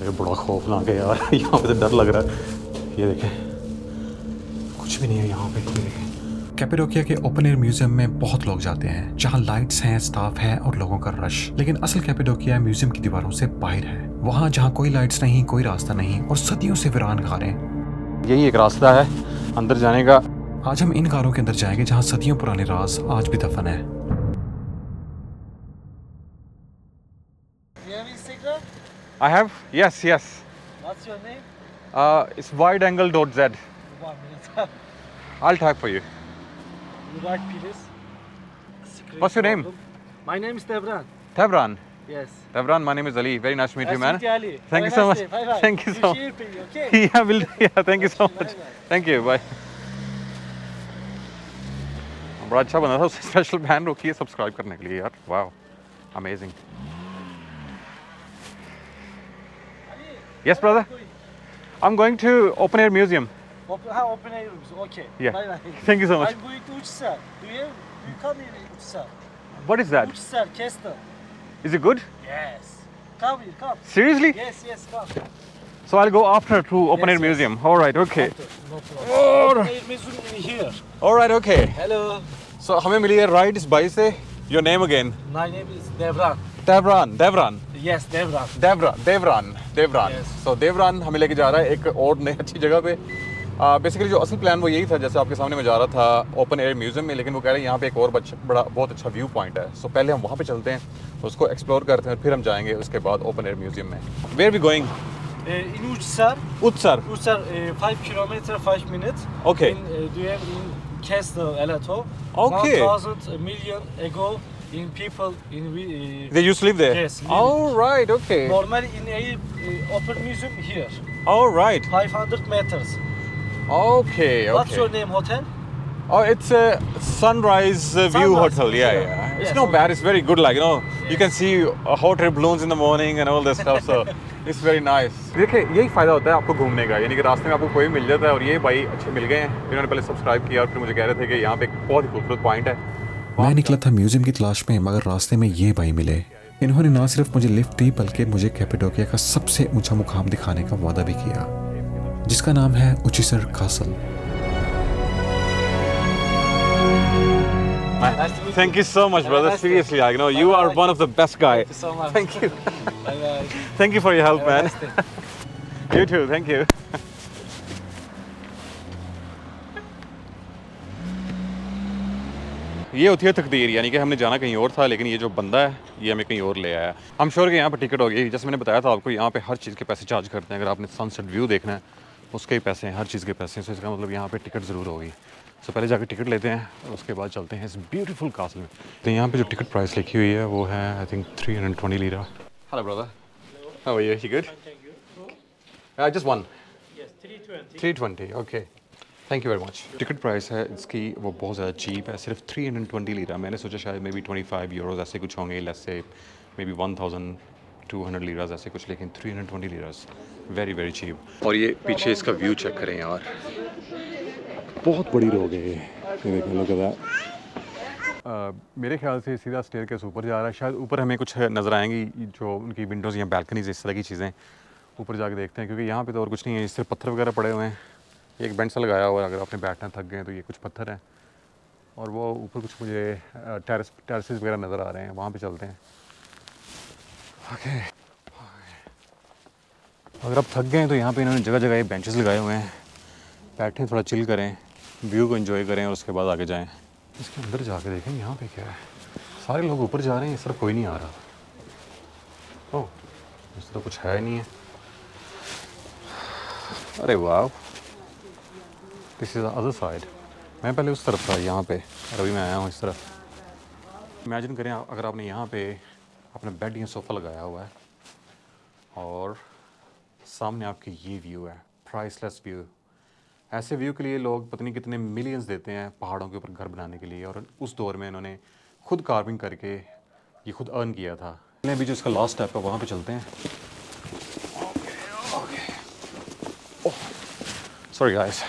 ये बड़ा खौफनाक है यार। यहाँ पे तो डर लग रहा है। ये देखें, कुछ भी नहीं है यहाँ पे। ये देखें, कैपेडोकिया के ओपन एयर म्यूजियम में बहुत लोग जाते हैं, जहाँ लाइट्स हैं, स्टाफ है और लोगों का रश। लेकिन असल कैपेडोकिया म्यूजियम की दीवारों से बाहर है, वहाँ जहाँ कोई लाइट्स नहीं, कोई रास्ता नहीं और सदियों से वीरान कारें। यही एक रास्ता है अंदर जाने का। आज हम इन कारों के अंदर जाएंगे जहाँ सदियों पुराने राज आज भी दफन है। I have, yes, yes. What's your name? It's wideangle.z. 1 minute. I'll type for you. You write please. What's your name? My name is Devran. Tevran. Yes. Tevran, my name is Ali. Very nice to meet you, man. Nice to meet you, Ali. Thank you Have a so nice much. day. Bye bye. Thank you so Share much. for you, okay? Yeah, thank you so Bye much. bye. Thank you, bye. बड़ा अच्छा बना था, उसे special ban रोकी है subscribe करने के लिए यार। Wow, amazing. Yes, brother. I'm going to open air museum. Open air rooms. Okay. Yeah. Bye bye. Thank you so much. I'm going to Uçsar. Do you come in Uçsar? What is that? Uçsar Castle. Is it good? Yes. Come here, come. Seriously? Yes, come. So I'll go after to open air Yes. museum. All right, okay. No problem. Open air museum in here. All right, okay. Hello. So हमें मिली है ride इस bike से। Your name again? My name is Devran. Devran. Yes, Devran. Devran. Yes. So Devran हमें लेके जा रहा है एक और नई अच्छी जगह पे। बेसिकली जो असल प्लान वो यही था, जैसे आपके सामने मैं जा रहा था ओपन एयर म्यूजियम में, लेकिन वो कह रहे हैं यहाँ पे एक और बड़ा बहुत अच्छा व्यू पॉइंट है। सो पहले हम वहाँ पे चलते हैं, उसको एक्सप्लोर करते हैं, फिर हम जाएंगे उसके बाद ओपन एयर म्यूजियम में। Where we going? In Uçsar. Utsar. 5 kilometer, 5 minutes. Okay. In Castle Elato. Okay. 1,000 million ago, in people in They used to live there? Yes. All right, okay. Normally in a open museum here, All right. 500 meters. Okay. What's your name, hotel? Oh, it's a Sunrise View Sunrise, Hotel. Yeah. yeah. It's Yes, not okay. bad. It's very good. Like, you can see hot air balloons in the morning and all this stuff. So it's very nice. देखिए, यही फायदा होता है आपको घूमने का, यानी कि रास्ते में आपको कोई मिल जाता है। और ये भाई अच्छे मिल गए हैं, इन्होंने पहले सब्सक्राइब किया और फिर मुझे कह रहे थे कि यहाँ पे एक बहुत ही खूबसूरत पॉइंट है। मैं निकला था म्यूजियम की तलाश में, मगर रास्ते में ये भाई मिले। इन्होंने ना सिर्फ मुझे लिफ्ट दी, बल्कि मुझे कैपेडोकिया का सबसे ऊंचा मुकाम दिखाने का वादा भी किया, जिसका नाम है उचिसर castle. Nice to meet Thank you so much, brother. Nice to- Seriously, you are one of the best guy. Thank you so much. Thank you. Bye bye. Thank you for your help, Have a man. nice day. You too. Thank you. ये होती है तकदीर, यानी कि हमने जाना कहीं और था, लेकिन ये जो बंदा है ये हमें कहीं और ले आया। हम श्योर कि यहाँ पर टिकट होगी। जैसे मैंने बताया था आपको, यहाँ पे हर चीज़ के पैसे चार्ज करते हैं। अगर आपने सनसेट व्यू देखना है उसके ही पैसे हैं, हर चीज़ के पैसे हैं। तो इसका मतलब यहाँ पे टिकट ज़रूर होगी। तो पहले जाकर टिकट लेते हैं और उसके बाद चलते हैं इस ब्यूटीफुल कासल में। तो यहाँ पे जो टिकट प्राइस लिखी हुई है वो है I think 320 lira. Hello brother, how are you? Good? Just one? Yes, 320. 320, okay, thank you very much. Ticket price है इसकी वो बहुत ज़्यादा चीप है, सिर्फ 320 लीरा। मैंने सोचा शायद मे बी 25 यूरोज़ ऐसे कुछ होंगे, लेट्स से मे बी 1200 लीराज ऐसे कुछ, लेकिन 320 लीराज वेरी वेरी चीप। और ये पीछे इसका व्यू चेक करें यार, बहुत बड़ी रोड है ये देखें, लोग मेरे ख्याल से सीधा स्टेयर केस ऊपर जा रहा है। शायद ऊपर हमें कुछ नज़र आएंगी, जो उनकी विंडोज़ या बैल्कनीज इस तरह की चीज़ें। ऊपर जाके देखते हैं, क्योंकि यहाँ पे तो और कुछ नहीं है, इससे पत्थर वगैरह पड़े हुए हैं। एक बेंच सा लगाया हुआ है, अगर आपने बैठना थक गए तो ये कुछ पत्थर हैं। और वो ऊपर कुछ मुझे टेरेसेस वगैरह नज़र आ रहे हैं, वहाँ पे चलते हैं। ओके, अगर आप थक गए तो यहाँ पे इन्होंने जगह जगह ये बेंचेस लगाए हुए हैं, बैठें, थोड़ा चिल करें, व्यू को एंजॉय करें और उसके बाद आगे जाएं। इसके अंदर जाके देखें यहाँ पे क्या है। सारे लोग ऊपर जा रहे हैं, इस तरफ कोई नहीं आ रहा। ओह, इस तरफ कुछ है नहीं है। अरे वाह, this is the other side. मैं पहले उस तरफ था यहाँ पे, और अभी मैं आया हूँ इस तरफ। इमेजिन करें अगर आपने यहाँ पे अपना बेड या सोफ़ा लगाया हुआ है और सामने आपके ये व्यू है, प्राइसलेस व्यू। ऐसे व्यू के लिए लोग पता नहीं कितने मिलियंस देते हैं पहाड़ों के ऊपर घर बनाने के लिए, और उस दौर में इन्होंने खुद कार्विंग करके ये खुद अर्न किया था। अभी जो इसका लास्ट स्टेप है वहाँ पे चलते हैं। सॉरी गाइस,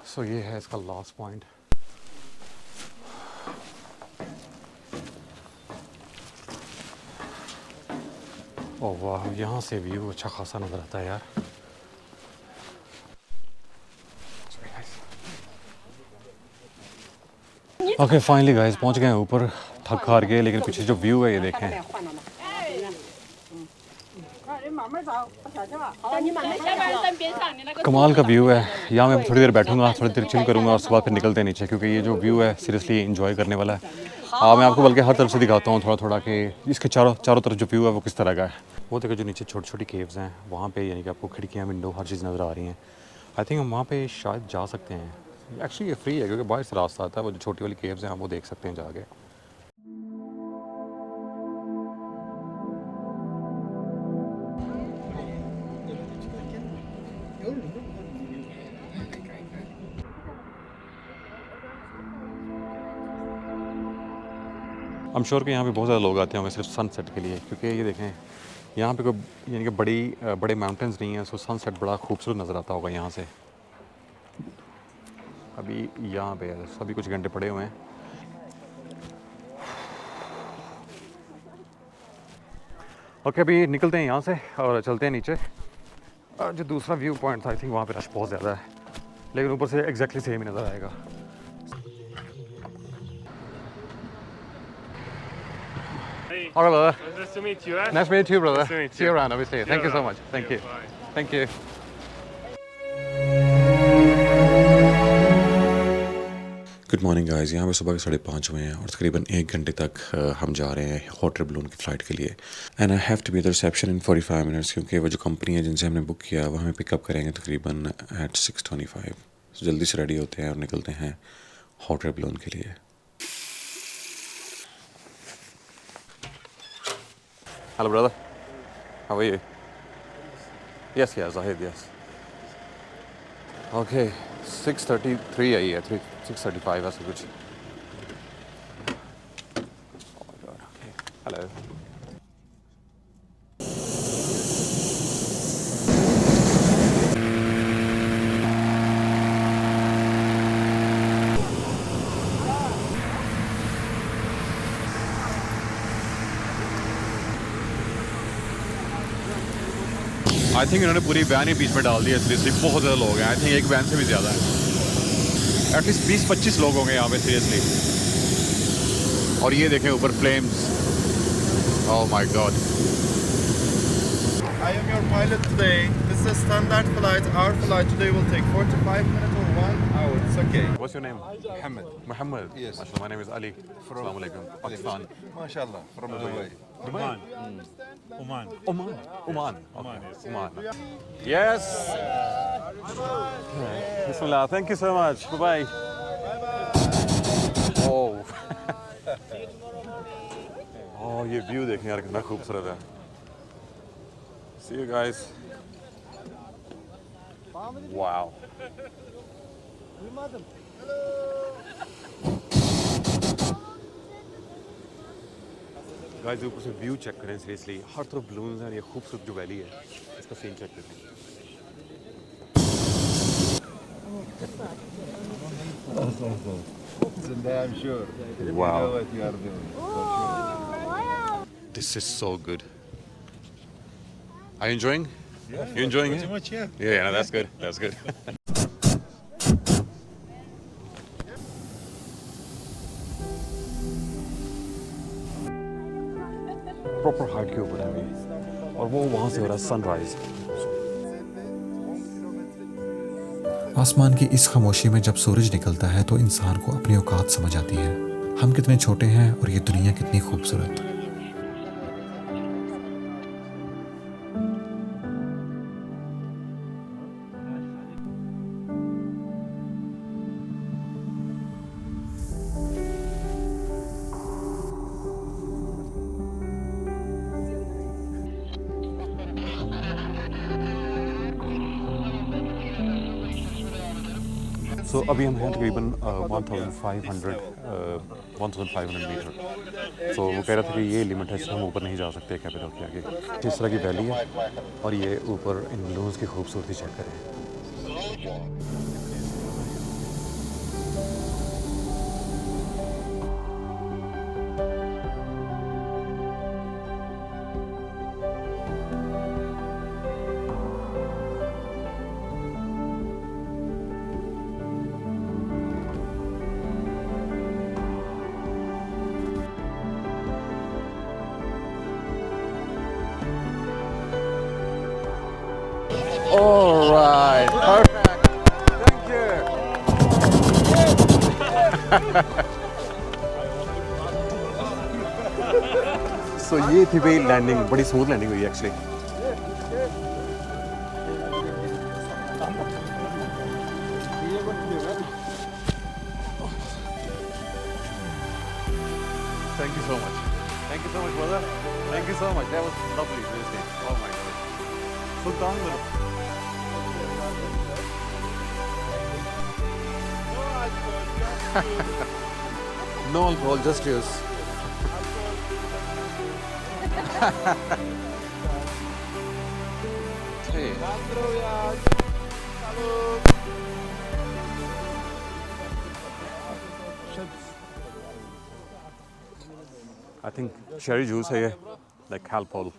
सो ये है इसका लास्ट पॉइंट। ओह वाह, यहाँ से व्यू अच्छा खासा नज़र आता है यार। ओके फाइनली गाइस पहुँच गए हैं ऊपर, थक हार गए, लेकिन पीछे जो व्यू है ये देखें। कमाल का व्यू है। यहाँ मैं थोड़ी देर बैठूंगा, थोड़ी देर चिल करूँगा और उसके बाद फिर निकलते हैं नीचे, क्योंकि ये जो व्यू है सीरियसली एंजॉय करने वाला है। मैं आपको बल्कि हर तरफ से दिखाता हूँ थोड़ा थोड़ा कि इसके चारों तरफ जो व्यू है वो किस तरह का है। वो देखो जो नीचे छोटी छोटी केव्स हैं, वहाँ पे यानी कि आपको खिड़कियाँ, विंडो, हर चीज़ नज़र आ रही हैं। आई थिंक हम वहाँ पे शायद जा सकते हैं। एक्चुअली ये फ्री है क्योंकि बाहर से रास्ता आता है। वो जो छोटी वाली केव्स हैं आप वो देख सकते हैं जाके। I'm श्योर कि यहाँ पे बहुत ज़्यादा लोग आते होंगे सिर्फ सनसेट के लिए, क्योंकि ये देखें यहाँ पे कोई यानी कि बड़े माउंटेन्स नहीं हैं, सो सनसेट बड़ा खूबसूरत नज़र आता होगा यहाँ से। अभी यहाँ पे अभी कुछ घंटे पड़े हुए हैं। ओके अभी निकलते हैं यहाँ से और चलते हैं नीचे। जो दूसरा व्यू पॉइंट था आई थिंक वहाँ पे रश बहुत ज़्यादा है, लेकिन ऊपर से एग्जैक्टली सेम ही नज़र आएगा। Hey, All right, brother. nice to meet you. Eh? Nice to meet you, brother. Nice to meet See you you. around, obviously. Thank you so around. much. Thank you. Bye. Thank you. Good morning guys, यहाँ पे सुबह के 5:30 हुए हैं और तकरीबन 1 घंटे तक हम जा रहे हैं हॉट एयर बलून की फ़्लाइट के लिए। And I have to be the reception in 45 minutes, क्योंकि वो जो कंपनी है जिनसे हमने बुक किया वो हमें पिकअप करेंगे तकरीबन एट 6:25। तो जल्दी से रेडी होते हैं और निकलते हैं हॉट एयर बलून के लिए। Hello brother, how are you? Yes yes I yes. Okay 6:33 I है, 6:35 ऐसा कुछ। हेलो आई थिंक इन्होंने पूरी वैन ही बीच में डाल दी है। सीरियसली बहुत ज़्यादा लोग हैं। आई थिंक एक वैन से भी ज़्यादा है, एटलीस्ट 20-25 लोग होंगे यहाँ पे सीरियसली। और ये देखें ऊपर flames. Oh my God. I am your pilot today. This is a standard flight. Our flight today will take 45 minutes or 1 hour. It's okay. What's your name? Muhammad. Muhammad. Yes. Mashallah, my name is Ali. Assalamu alaikum. Pakistan. MashaAllah. From Dubai. Dubai. Oman. Oman. Oman. Oman, Okay. Oman. Yes. Bismillah. Thank you so much. Bye bye. Oh. Oh, ये view देखें यार कितना खूबसूरत है। See you guys. Wow. Guys ऊपर से view check करें, seriously हर तरफ बलून्स हैं। ये खूबसूरत जो वैली है इसका सीन चेक करें। I'm sure. Wow. You know what you are doing. This is so good. Are you enjoying? Yeah. You enjoying Pretty it? much, yeah. Yeah, no, that's good. That's good. Proper height के ऊपर है ये, और वो वहाँ से हो रहा है सनराइज। आसमान की इस खामोशी में जब सूरज निकलता है तो इंसान को अपनी औकात समझ आती है। हम कितने छोटे हैं और ये दुनिया कितनी खूबसूरत। सो अभी हम हैं तकरीबन 1500 मीटर। सो वो कह रहा था कि ये लिमिट है, हम ऊपर नहीं जा सकते कैपिटल के आगे। इस तरह की वैली है और ये ऊपर इन बलून्स की खूबसूरती चेक करें। All right, perfect. Thank you. So ये थी भाई लैंडिंग, बड़ी स्मूथ लैंडिंग हुई actually. Thank you so much. Thank you so much, brother. Thank you so much. That was lovely. Seriously. Oh my God. Sultan. No alcohol, just juice. Hey. I think cherry juice है ये, like alcohol.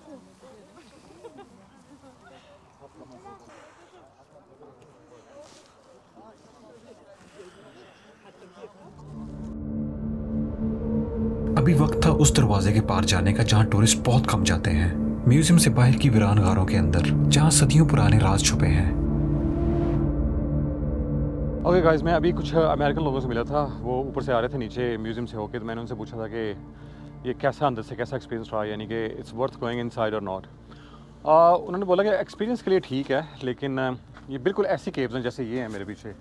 अभी वक्त था उस दरवाजे के पार जाने का जहाँ टूरिस्ट बहुत कम जाते हैं, म्यूजियम से बाहर की वीरान गारों के अंदर जहाँ सदियों पुराने राज छुपे हैं. ओके गाइस, मैं अभी कुछ अमेरिकन लोगों से मिला था. वो ऊपर से आ रहे थे नीचे म्यूजियम से होके, तो मैंने उनसे पूछा था कि ये कैसा अंदर से कैसा एक्सपीरियंस रहा, यानी कि इट्स वर्थ गोइंग इनसाइड और नॉट. उन्होंने बोला कि एक्सपीरियंस के लिए ठीक है, लेकिन ये बिल्कुल ऐसी केव्स हैं जैसे ये हैं मेरे पीछे,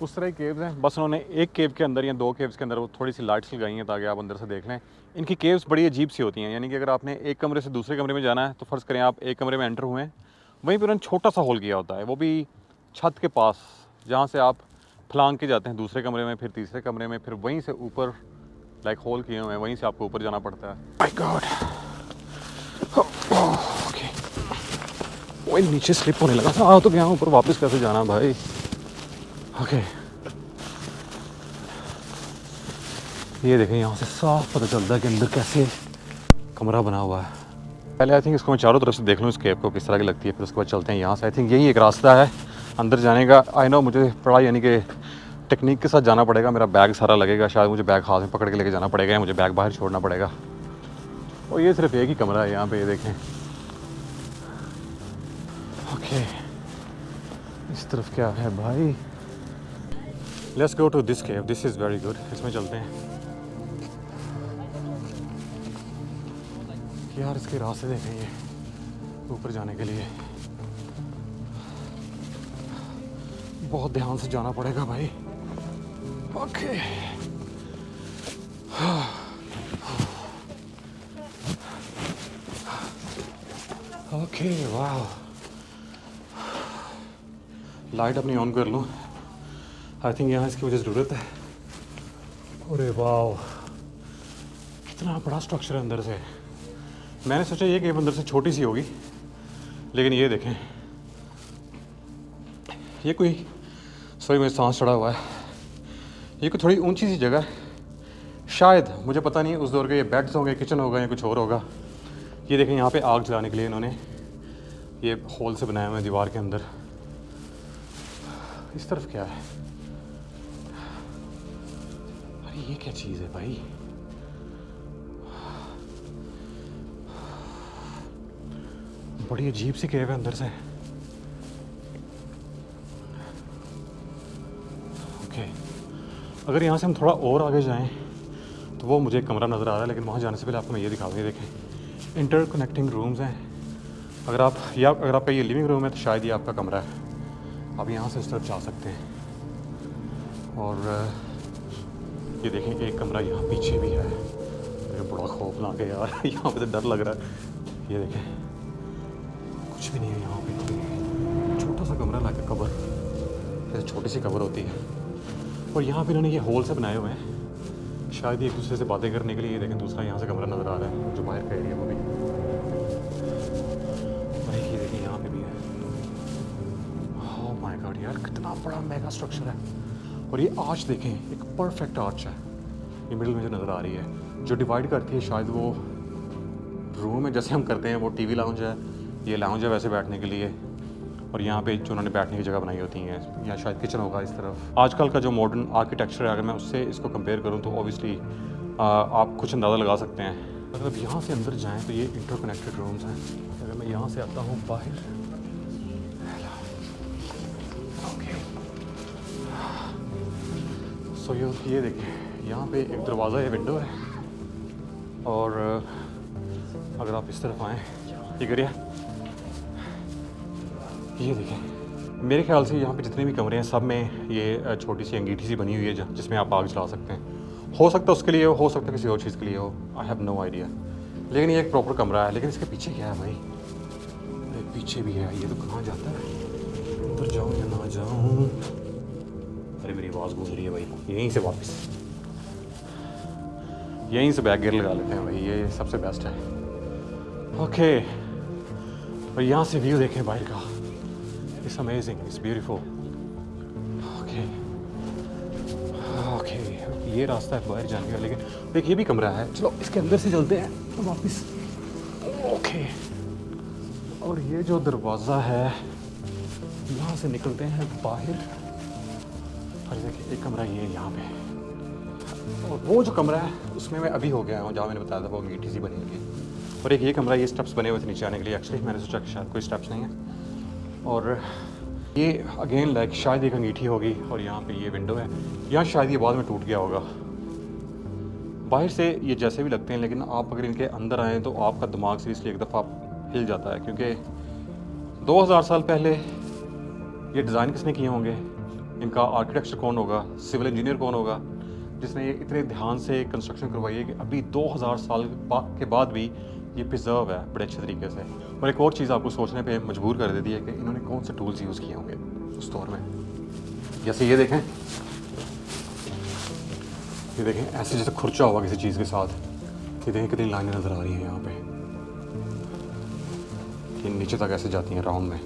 उस तरह की केव्स हैं. बस उन्होंने एक केव के अंदर या दो केव्स के अंदर वो थोड़ी सी लाइट्स लगाई हैं ताकि आप अंदर से देख लें. इनकी केव्स बड़ी अजीब सी होती हैं, यानी कि अगर आपने एक कमरे से दूसरे कमरे में जाना है तो फ़र्ज़ करें आप एक कमरे में एंटर हुए हैं, वहीं पर उन्होंने छोटा सा होल किया होता है, वो भी छत के पास, जहाँ से आप फलांग के जाते हैं दूसरे कमरे में, फिर तीसरे कमरे में, फिर वहीं से ऊपर लाइक होल किए हुए हैं, वहीं से आपको ऊपर जाना पड़ता है. My God. ओके, वो नीचे स्लिप होने लगा था. आ तो गया ऊपर, वापस कैसे जाना भाई. ओके, ये देखें, यहाँ से साफ पता चलता है कि अंदर कैसे कमरा बना हुआ है. पहले आई थिंक इसको मैं चारों तरफ से देख लूँ इस केव को किस तरह की लगती है, फिर उसके बाद चलते हैं यहाँ से. आई थिंक यही एक रास्ता है अंदर जाने का. आई नो मुझे बड़ा यानी कि टेक्निक के साथ जाना पड़ेगा, मेरा बैग सारा लगेगा, शायद मुझे बैग हाथ में पकड़ के लेके जाना पड़ेगा या मुझे बैग बाहर छोड़ना पड़ेगा. और ये सिर्फ एक ही कमरा है यहाँ पे, ये देखें. ओके, इस तरफ क्या है भाई. Let's go to this cave, this is very good. इसमें चलते हैं. यार इसके रास्ते देखें, ये ऊपर जाने के लिए बहुत ध्यान से जाना पड़ेगा भाई. ओके, ओके, वाह. लाइट अपनी ऑन कर लूँ. आई थिंक यहाँ इसकी मुझे ज़रूरत है. अरे वाह, कितना बड़ा स्ट्रक्चर है अंदर से. मैंने सोचा ये केव अंदर से छोटी सी होगी, लेकिन ये देखें, ये कोई, सॉरी मेरे सांस चढ़ा हुआ है, ये कोई थोड़ी ऊंची सी जगह है शायद, मुझे पता नहीं. उस दौर के ये बेड्स होंगे, किचन होगा या कुछ और होगा. ये देखें, यहाँ पे आग जलाने के लिए इन्होंने ये होल से बनाया हुआ है दीवार के अंदर. इस तरफ क्या है? अरे ये क्या चीज़ है भाई. बड़ी अजीब सी केव है अंदर से. ओके, अगर यहाँ से हम थोड़ा और आगे जाएं तो वो मुझे एक कमरा नज़र आ रहा है, लेकिन वहाँ जाने से पहले आपको मैं ये दिखाऊँ. ये देखें, इंटर कनेक्टिंग रूम्स हैं. अगर आपका ये लिविंग रूम है तो शायद ये आपका कमरा है. आप यहाँ से उस तरफ जा सकते हैं. और ये देखें, एक कमरा यहाँ पीछे भी है. मेरे बड़ा खौफनाक है यार. यहाँ पे तो डर लग रहा है. ये देखें, कुछ भी नहीं है यहाँ पे. छोटा सा कमरा लाके कबर, जैसे छोटी सी कबर होती है. और यहाँ पे इन्होंने ये होल से बनाए हुए हैं, शायद एक दूसरे से बातें करने के लिए. ये देखें, दूसरा यहाँ से कमरा नज़र आ रहा है जो बाहर का एरिया, वो भी. ये देखें, यहाँ पे भी है. ओह माय गॉड यार, कितना बड़ा मेगा स्ट्रक्चर है. और ये आर्च देखें, एक परफेक्ट आर्च है ये मिडिल में जो नज़र आ रही है, जो डिवाइड करती है. शायद वो रूम है जैसे हम करते हैं, वो टीवी लाउंज है, ये लाउंज है वैसे बैठने के लिए. और यहाँ पे जो उन्होंने बैठने की जगह बनाई होती हैं, या शायद किचन होगा इस तरफ. आजकल का जो मॉडर्न आर्किटेक्चर है, अगर मैं उससे इसको कंपेयर करूँ तो ऑब्वियसली आप कुछ अंदाज़ा लगा सकते हैं. अगर अब यहाँ से अंदर जाएँ तो ये इंटरकनेक्टेड रूम्स हैं. अगर मैं यहाँ से आता हूँ बाहर, सो ये देखिए यहाँ पे एक दरवाज़ा है, विंडो है, और अगर आप इस तरफ आएँ, ये करिए, ये देखें, मेरे ख्याल से यहाँ पे जितने भी कमरे हैं सब में ये छोटी सी अंगीठी सी बनी हुई है जिसमें आप आग जला सकते हैं। हो सकता है उसके लिए हो सकता है किसी और चीज़ के लिए हो, आई हैव नो आइडिया। लेकिन ये एक प्रॉपर कमरा है। लेकिन इसके पीछे क्या है भाई? पीछे भी है, ये तो कहाँ जाता है? उधर जाऊँ या ना जाऊँ? अरे मेरी आवाज़ गूंज रही है भाई। यहीं से वापस यहीं से बैक गियर लगा लेते हैं भाई, ये सबसे बेस्ट है। ओके, और यहाँ से व्यू देखें बाहर का, it's amazing, it's beautiful. Okay okay, ये रास्ता है बाहर जाने का, लेकिन देखिए ये भी कमरा है। चलो इसके अंदर से चलते हैं वापस। ओके, और ये जो दरवाज़ा है यहाँ से निकलते हैं बाहर। और देखिए एक कमरा ये यहाँ पे, और वो जो कमरा है उसमें मैं अभी हो गया हूँ जहाँ मैंने बताया था वो अंगीठी सी बनी हुई है। और एक ये कमरा, ये स्टेप्स बने हुए थे नीचे आने के लिए। एक्चुअली मैंने सोचा कि शायद कोई स्टेप्स नहीं है, और ये अगेन लाइक शायद एक अंगीठी होगी। और यहाँ पे ये विंडो है, यहाँ शायद ये बाद में टूट गया होगा। बाहर से ये जैसे भी लगते हैं, लेकिन आप अगर इनके अंदर आएँ तो आपका दिमाग सीरियसली एक दफ़ा हिल जाता है, क्योंकि 2000 साल पहले ये डिज़ाइन किसने किए होंगे, इनका आर्किटेक्चर कौन होगा, सिविल इंजीनियर कौन होगा जिसने ये इतने ध्यान से कंस्ट्रक्शन करवाई है कि अभी 2000 साल के बाद भी ये प्रिजर्व है बड़े अच्छे तरीके से। और एक और चीज़ आपको सोचने पे मजबूर कर देती है कि इन्होंने कौन से टूल्स यूज़ किए होंगे उस दौर में। जैसे ये देखें, ऐसे जैसे खुर्चा होगा किसी चीज़ के साथ। ये देखें कितनी लाइनें नज़र आ रही हैं यहाँ पे, कि नीचे तक ऐसे जाती हैं राउंड में,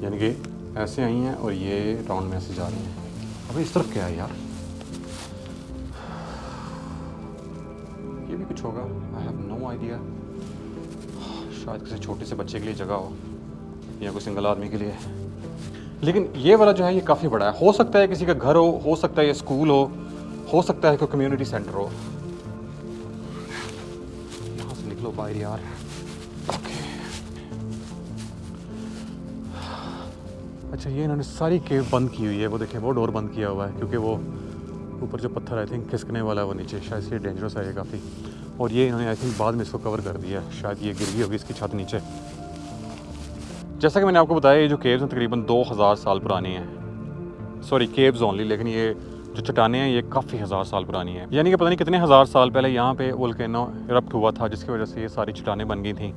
यानी कि ऐसे आई हैं और ये राउंड में ऐसे जा रही हैं। अबे इस तरफ क्या है यार? ये भी कुछ होगा, आई हैव नो आइडिया। शायद किसी छोटे से बच्चे के लिए जगह हो या कोई सिंगल आदमी के लिए। लेकिन ये वाला जो है ये काफ़ी बड़ा है। हो सकता है किसी का घर हो सकता है ये स्कूल हो सकता है कोई कम्युनिटी सेंटर हो। यहाँ से निकलो बाहर यार। अच्छा, ये इन्होंने सारी केव बंद की हुई है। वो देखें, वो डोर बंद किया हुआ है क्योंकि वो ऊपर जो पत्थर आई थिंक खिसकने वाला है वो नीचे, शायद से डेंजरस है ये काफ़ी। और ये इन्होंने आई थिंक बाद में इसको कवर कर दिया, शायद ये गिर गई होगी इसकी छत नीचे। जैसा कि मैंने आपको बताया, ये जो केव्स हैं तकरीबन 2000 साल पुरानी हैं। सॉरी, केव्स ओनली, लेकिन ये जो चट्टानें हैं ये काफ़ी हज़ार साल पुरानी हैं। यानी कि पता नहीं कितने हज़ार साल पहले यहाँ पे वोल्केनो इरप्ट हुआ था, जिसकी वजह से ये सारी चट्टानें बन गई थी।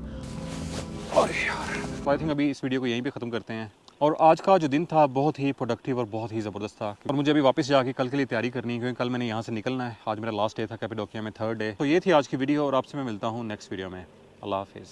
और यार आई थिंक अभी इस वीडियो को यहीं पे ख़त्म करते हैं। और आज का जो दिन था बहुत ही प्रोडक्टिव और बहुत ही ज़बरदस्त था। और मुझे अभी वापस जाके कल के लिए तैयारी करनी है, क्योंकि कल मैंने यहाँ से निकलना है। आज मेरा लास्ट डे था कैपेडोकिया में, 3rd डे। तो ये थी आज की वीडियो, और आपसे मैं मिलता हूँ नेक्स्ट वीडियो में। अल्लाह हाफिज़।